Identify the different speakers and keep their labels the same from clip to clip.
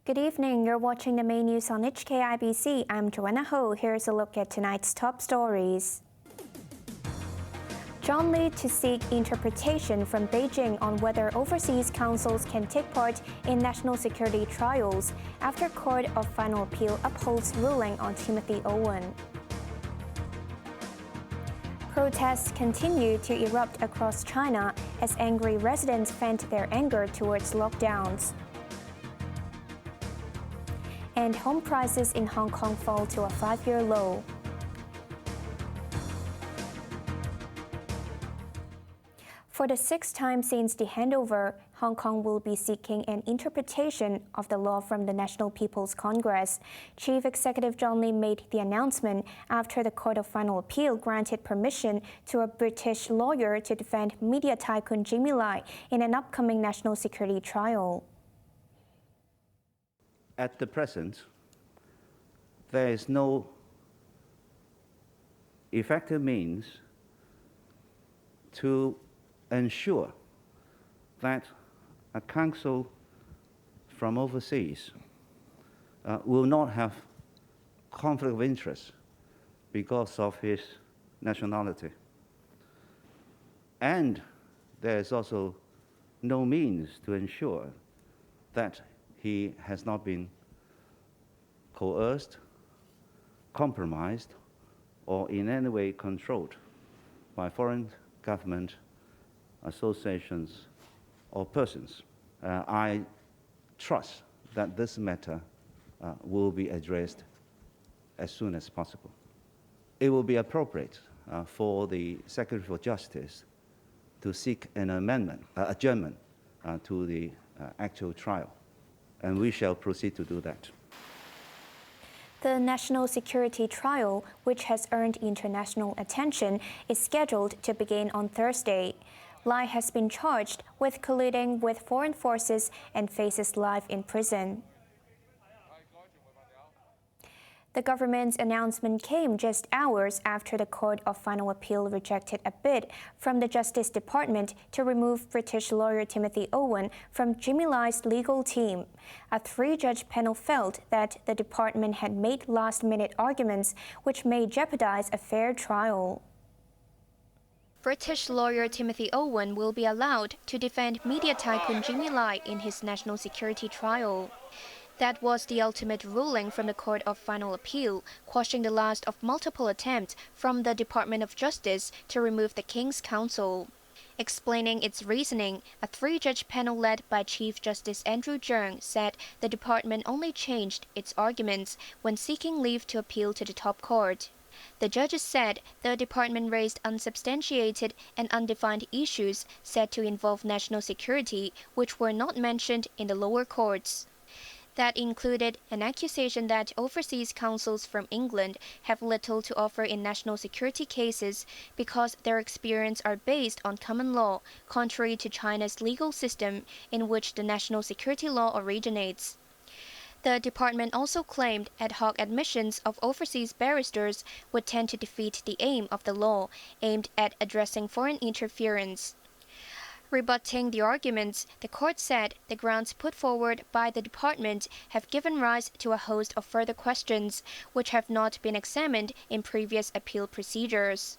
Speaker 1: Good evening. You're watching the main news on HKIBC. I'm Joanna Ho. Here's a look at tonight's top stories. John Lee to seek interpretation from Beijing on whether overseas counsels can take part in national security trials after Court of Final Appeal upholds ruling on Timothy Owen. Protests continue to erupt across China as angry residents vent their anger towards lockdowns. And home prices in Hong Kong fall to a 5-year low. For the sixth time since the handover, Hong Kong will be seeking an interpretation of the law from the National People's Congress. Chief Executive John Lee made the announcement after the Court of Final Appeal granted permission to a British lawyer to defend media tycoon Jimmy Lai in an upcoming national security trial.
Speaker 2: At the present, there is no effective means to ensure that a counsel from overseas will not have conflict of interest because of his nationality. And there is also no means to ensure that he has not been coerced, compromised, or in any way controlled by foreign government, associations, or persons. I trust that this matter will be addressed as soon as possible. It will be appropriate for the Secretary for Justice to seek an adjournment to the actual trial. And we shall proceed to do that.
Speaker 1: The national security trial, which has earned international attention, is scheduled to begin on Thursday. Lai has been charged with colluding with foreign forces and faces life in prison. The government's announcement came just hours after the Court of Final Appeal rejected a bid from the Justice Department to remove British lawyer Timothy Owen from Jimmy Lai's legal team. A 3-judge panel felt that the department had made last-minute arguments which may jeopardize a fair trial. British lawyer Timothy Owen will be allowed to defend media tycoon Jimmy Lai in his national security trial. That was the ultimate ruling from the Court of Final Appeal, quashing the last of multiple attempts from the Department of Justice to remove the King's Counsel. Explaining its reasoning, a 3-judge panel led by Chief Justice Andrew Cheung said the department only changed its arguments when seeking leave to appeal to the top court. The judges said the department raised unsubstantiated and undefined issues said to involve national security, which were not mentioned in the lower courts. That included an accusation that overseas counsels from England have little to offer in national security cases because their experience are based on common law, contrary to China's legal system in which the national security law originates. The department also claimed ad hoc admissions of overseas barristers would tend to defeat the aim of the law, aimed at addressing foreign interference. Rebutting the arguments, the court said the grounds put forward by the department have given rise to a host of further questions, which have not been examined in previous appeal procedures.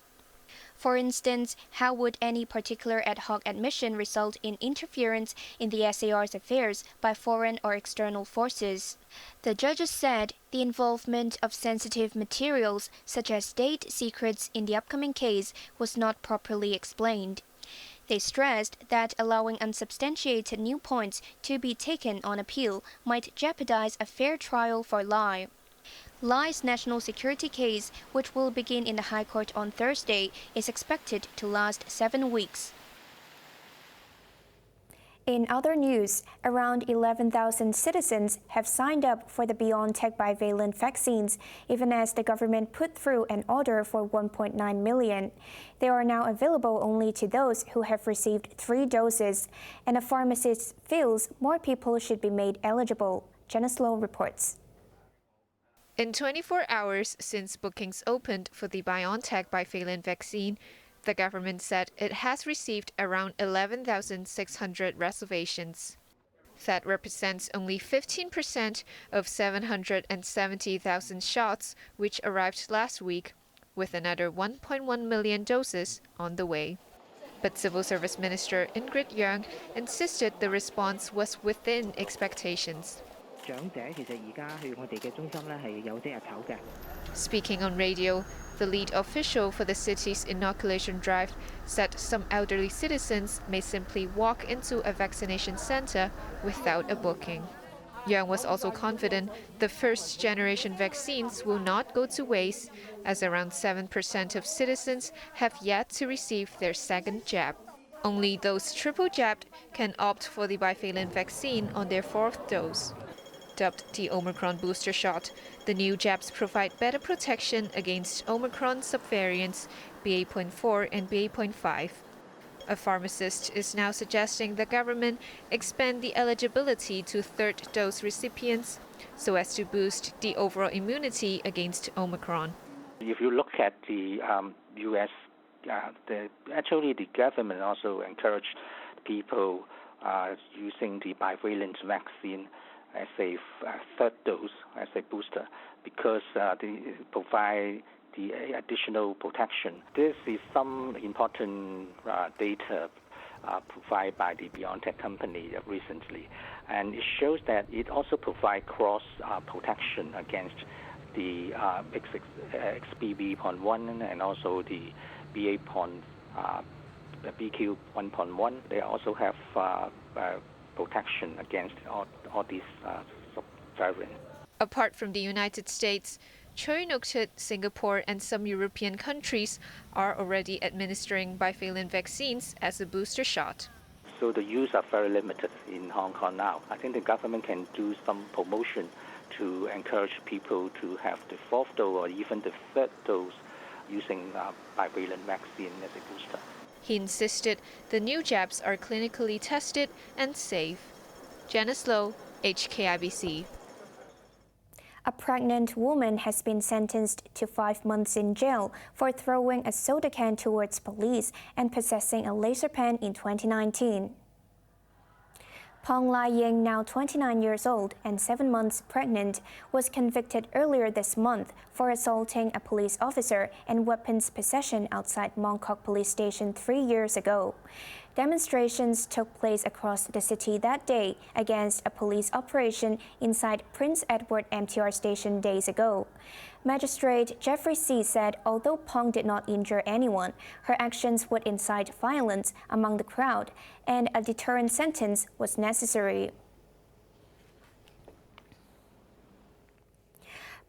Speaker 1: For instance, how would any particular ad hoc admission result in interference in the SAR's affairs by foreign or external forces? The judges said the involvement of sensitive materials, such as state secrets in the upcoming case, was not properly explained. They stressed that allowing unsubstantiated new points to be taken on appeal might jeopardize a fair trial for Lai. Lai's national security case, which will begin in the High Court on Thursday, is expected to last 7 weeks. In other news, around 11,000 citizens have signed up for the Bivalent Bivalent vaccines, even as the government put through an order for 1.9 million. They are now available only to those who have received 3 doses, and a pharmacist feels more people should be made eligible. Janice Low reports.
Speaker 3: In 24 hours since bookings opened for the BioNTech bivalent vaccine, the government said it has received around 11,600 reservations. That represents only 15% of 770,000 shots which arrived last week, with another 1.1 million doses on the way. But Civil Service Minister Ingrid Yang insisted the response was within expectations. Speaking on radio, the lead official for the city's inoculation drive said some elderly citizens may simply walk into a vaccination center without a booking. Yang was also confident the first-generation vaccines will not go to waste, as around 7% of citizens have yet to receive their second jab. Only those triple-jabbed can opt for the bivalent vaccine on their fourth dose. Dubbed the Omicron booster shot, the new jabs provide better protection against Omicron subvariants BA.4 and BA.5. A pharmacist is now suggesting the government expand the eligibility to third-dose recipients so as to boost the overall immunity against Omicron.
Speaker 4: If you look at the U.S., actually the government also encouraged people using the bivalent vaccine as a third dose, as a booster, because they provide the additional protection. This is some important data provided by the BioNTech company recently, and it shows that it also provides cross protection against the XBB.1 and also the BQ.1.1. They also have protection against all these subvariants.
Speaker 3: Apart from the United States, Choi noted Singapore and some European countries are already administering bivalent vaccines as a booster shot.
Speaker 4: So the use are very limited in Hong Kong now. I think the government can do some promotion to encourage people to have the fourth dose or even the third dose using bivalent vaccine as a booster.
Speaker 3: He insisted the new jabs are clinically tested and safe. Janice Low, HKIBC.
Speaker 1: A pregnant woman has been sentenced to 5 months in jail for throwing a soda can towards police and possessing a laser pen in 2019. Peng Lai-ying, now 29 years old and 7 months pregnant, was convicted earlier this month for assaulting a police officer and weapons possession outside Mong Kok Police Station 3 years ago. Demonstrations took place across the city that day against a police operation inside Prince Edward MTR station days ago. Magistrate Jeffrey C. said although Peng did not injure anyone, her actions would incite violence among the crowd, and a deterrent sentence was necessary.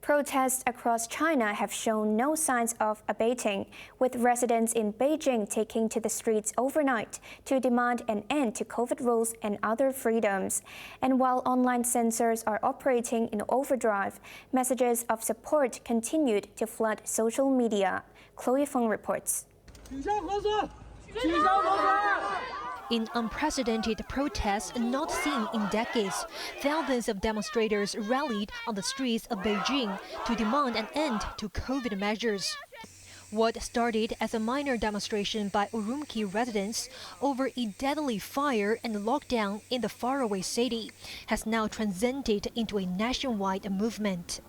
Speaker 1: Protests across China have shown no signs of abating, with residents in Beijing taking to the streets overnight to demand an end to COVID rules and other freedoms. And while online censors are operating in overdrive, messages of support continued to flood social media. Chloe Feng reports.
Speaker 5: In unprecedented protests not seen in decades, thousands of demonstrators rallied on the streets of Beijing to demand an end to COVID measures. What started as a minor demonstration by Urumqi residents over a deadly fire and lockdown in the faraway city has now transcended into a nationwide movement.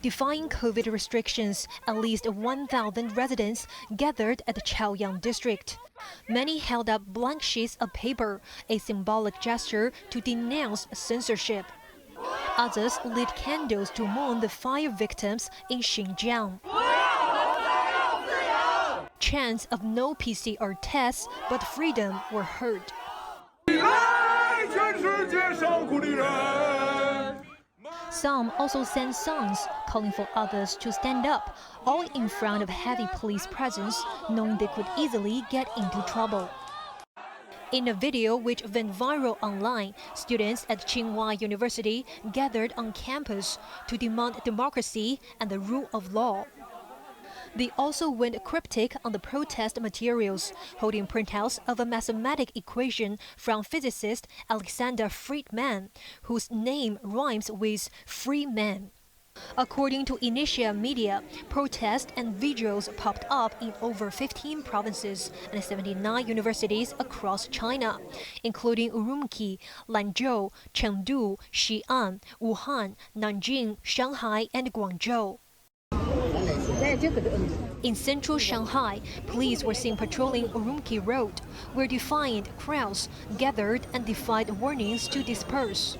Speaker 5: Defying COVID restrictions, at least 1,000 residents gathered at the Chaoyang district. Many held up blank sheets of paper, a symbolic gesture to denounce censorship. Others lit candles to mourn the fire victims in Xinjiang. Chants of no PCR tests but freedom were heard. Some also sang songs calling for others to stand up, all in front of heavy police presence, knowing they could easily get into trouble. In a video which went viral online, students at Tsinghua University gathered on campus to demand democracy and the rule of law. They also went cryptic on the protest materials, holding printouts of a mathematical equation from physicist Alexander Friedman, whose name rhymes with free man. According to Initial Media, protests and vigils popped up in over 15 provinces and 79 universities across China, including Urumqi, Lanzhou, Chengdu, Xi'an, Wuhan, Nanjing, Shanghai, and Guangzhou. In central Shanghai, police were seen patrolling Urumqi Road, where defiant crowds gathered and defied warnings to disperse.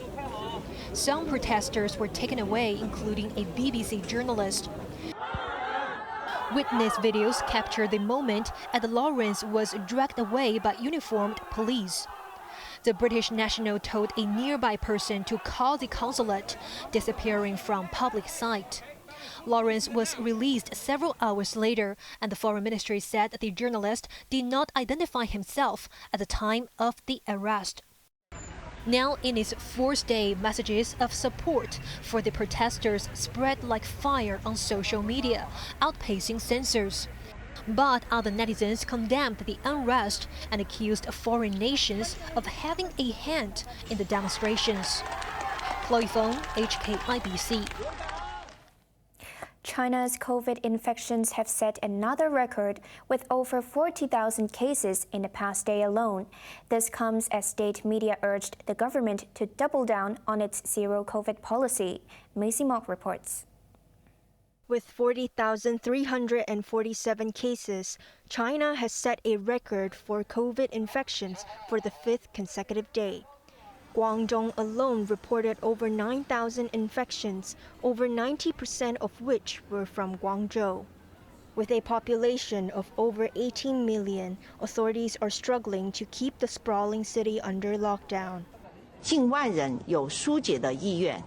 Speaker 5: Some protesters were taken away, including a BBC journalist. Witness videos captured the moment as Lawrence was dragged away by uniformed police. The British national told a nearby person to call the consulate, disappearing from public sight. Lawrence was released several hours later, and the Foreign Ministry said that the journalist did not identify himself at the time of the arrest. Now, in its fourth day, messages of support for the protesters spread like fire on social media, outpacing censors. But other netizens condemned the unrest and accused foreign nations of having a hand in the demonstrations. Chloe Fong, HKIBC.
Speaker 1: China's COVID infections have set another record with over 40,000 cases in the past day alone. This comes as state media urged the government to double down on its zero COVID policy. Macy Mock reports.
Speaker 6: With 40,347 cases, China has set a record for COVID infections for the fifth consecutive day. Guangdong alone reported over 9,000 infections, over 90% of which were from Guangzhou. With a population of over 18 million, authorities are struggling to keep the sprawling city under lockdown.
Speaker 7: 近万人有疏解的意愿。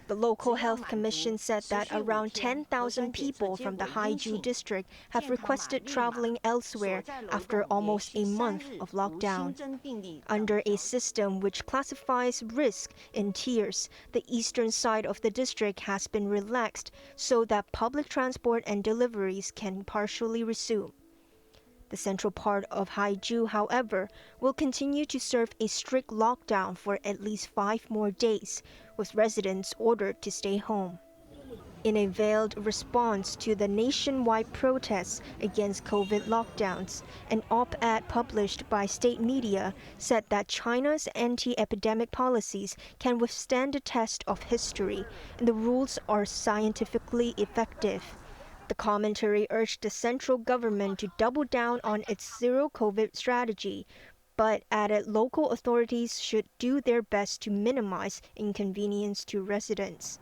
Speaker 6: The local health commission said that around 10,000 people from the Haizhu district have requested traveling elsewhere after almost a month of lockdown. Under a system which classifies risk in tiers, the eastern side of the district has been relaxed so that public transport and deliveries can partially resume. The central part of Haizhu, however, will continue to serve a strict lockdown for at least 5 more days, with residents ordered to stay home. In a veiled response to the nationwide protests against COVID lockdowns, an op-ed published by state media said that China's anti-epidemic policies can withstand the test of history, and the rules are scientifically effective. The commentary urged the central government to double down on its zero COVID strategy, but added local authorities should do their best to minimize inconvenience to residents.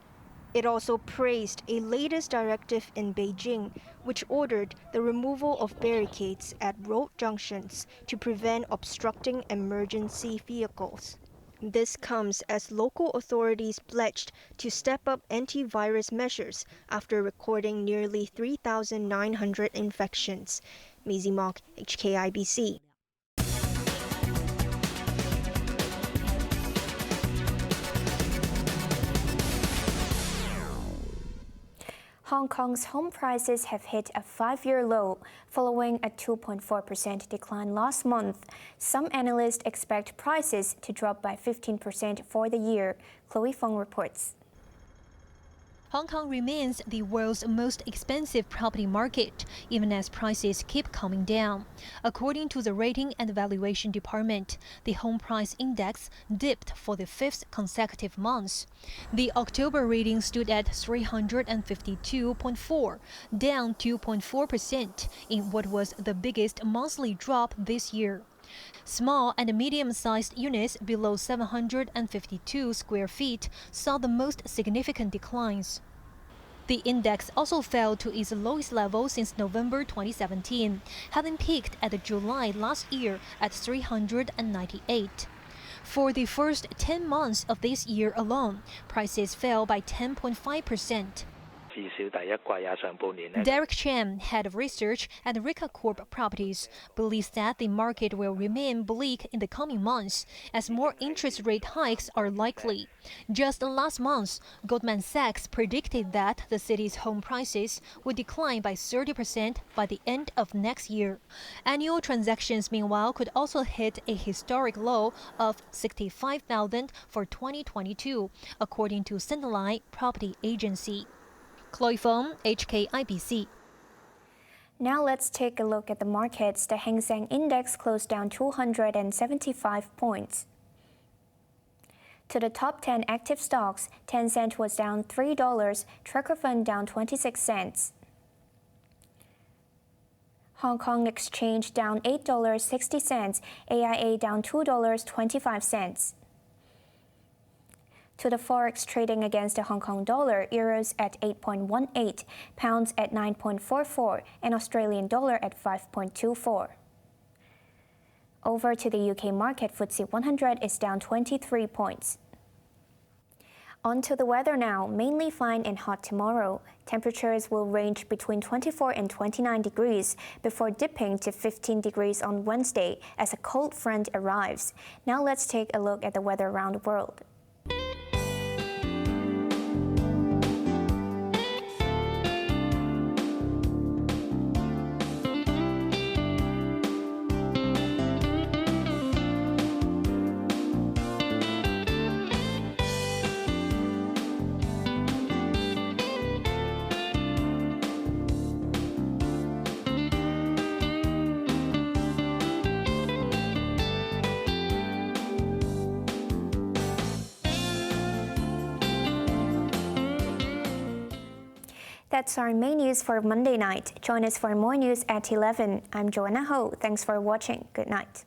Speaker 6: It also praised a latest directive in Beijing, which ordered the removal of barricades at road junctions to prevent obstructing emergency vehicles. This comes as local authorities pledged to step up antivirus measures after recording nearly 3,900 infections. Macy Mock, HKIBC.
Speaker 1: Hong Kong's home prices have hit a 5-year low, following a 2.4% decline last month. Some analysts expect prices to drop by 15% for the year. Chloe Fong reports.
Speaker 5: Hong Kong remains the world's most expensive property market, even as prices keep coming down. According to the Rating and Valuation Department, the home price index dipped for the 5th consecutive month. The October reading stood at 352.4, down 2.4% in what was the biggest monthly drop this year. Small and medium-sized units below 752 square feet saw the most significant declines. The index also fell to its lowest level since November 2017, having peaked at July last year at 398. For the first 10 months of this year alone, prices fell by 10.5%. Derek Chen, head of research at Rika Corp Properties, believes that the market will remain bleak in the coming months as more interest rate hikes are likely. Just last month, Goldman Sachs predicted that the city's home prices would decline by 30% by the end of next year. Annual transactions, meanwhile, could also hit a historic low of 65,000 for 2022, according to Centerline Property Agency. Chloe Fong, HKIBC.
Speaker 1: Now let's take a look at the markets. The Hang Seng Index closed down 275 points. To the top 10 active stocks, Tencent was down $3, Tracker Fund down 26 cents. Hong Kong Exchange down $8.60, AIA down $2.25. To the forex trading against the Hong Kong dollar, euros at 8.18, pounds at 9.44, and Australian dollar at 5.24. Over to the UK market, FTSE 100 is down 23 points. On to the weather now, mainly fine and hot tomorrow. Temperatures will range between 24 and 29 degrees before dipping to 15 degrees on Wednesday as a cold front arrives. Now let's take a look at the weather around the world. That's our main news for Monday night. Join us for more news at 11. I'm Joanna Ho. Thanks for watching. Good night.